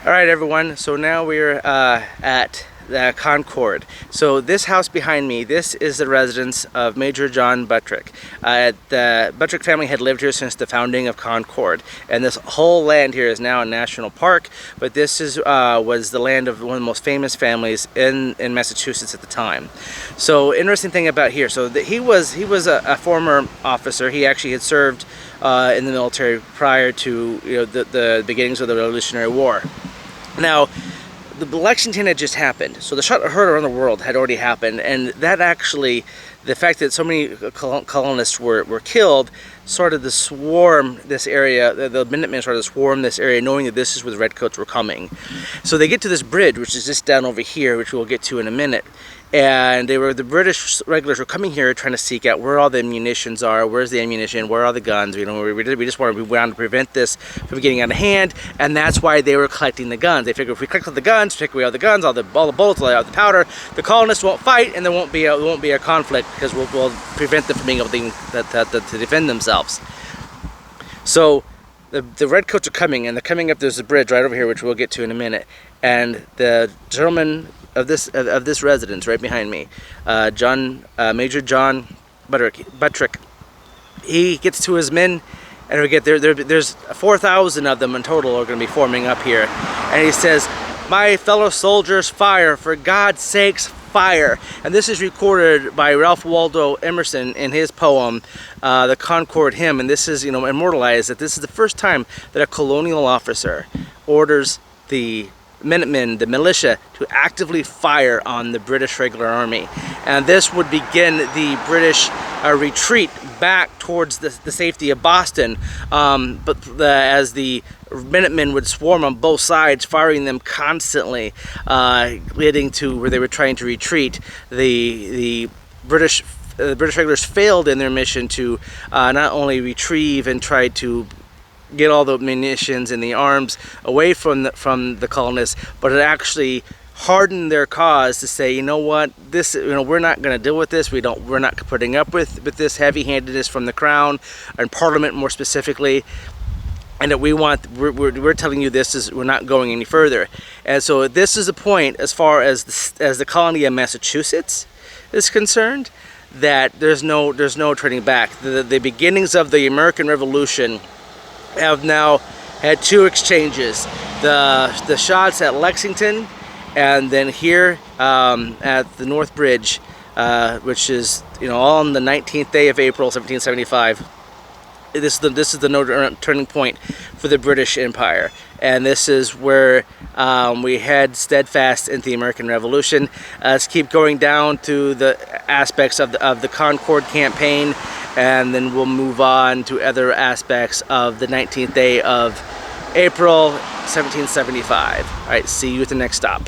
All right, everyone. So now we're at the Concord. So this house behind me, this is the residence of Major John Buttrick. The Buttrick family had lived here since the founding of Concord, and this whole land here is now a national park. But this was the land of one of the most famous families in Massachusetts at the time. So interesting thing about here. So he was a former officer. He actually had served in the military prior to the beginnings of the Revolutionary War. Now, the Lexington had just happened, so the shot heard around the world had already happened, and that actually, the fact that so many colonists were killed, started to swarm this area. The Minutemen started to swarm this area, knowing that this is where the Redcoats were coming. So they get to this bridge, which is just down over here, which we'll get to in a minute. And the British regulars were coming here trying to seek out where all the munitions are, where's the ammunition, where are the guns. We just wanted to prevent this from getting out of hand, and that's why they were collecting the guns. They figured if we collect the guns, take away all the guns, all the bullets, all the powder, the colonists won't fight, and there won't be a conflict because we'll prevent them from being able to defend themselves. So the Redcoats are coming, and they're coming up. There's a bridge right over here, which we'll get to in a minute, and the gentleman of this residence right behind me, Major John Buttrick, he gets to his men, and we get there's 4,000 of them in total are going to be forming up here, and he says, "My fellow soldiers, fire! For God's sakes, fire!" And this is recorded by Ralph Waldo Emerson in his poem, the Concord Hymn, and this is immortalized that this is the first time that a colonial officer orders the Minutemen, the militia, to actively fire on the British regular army. And this would begin the British retreat back towards the safety of Boston. As the Minutemen would swarm on both sides, firing them constantly, leading to where they were trying to retreat, the British regulars failed in their mission to not only retrieve and try to get all the munitions and the arms away from the colonists, but it actually hardened their cause to say, you know what, we're not going to deal with this. We're not putting up with this heavy-handedness from the Crown and Parliament more specifically, and that we're telling you we're not going any further. And so this is the point as far as the colony of Massachusetts is concerned, that there's no turning back. The beginnings of the American Revolution have now had two exchanges: the shots at Lexington, and then here at the North Bridge, which is all on the 19th day of April 1775. This is the turning point for the British Empire, and this is where we head steadfast into the American Revolution. Let's keep going down to the aspects of the Concord campaign, and then we'll move on to other aspects of the 19th day of April 1775. All right, see you at the next stop.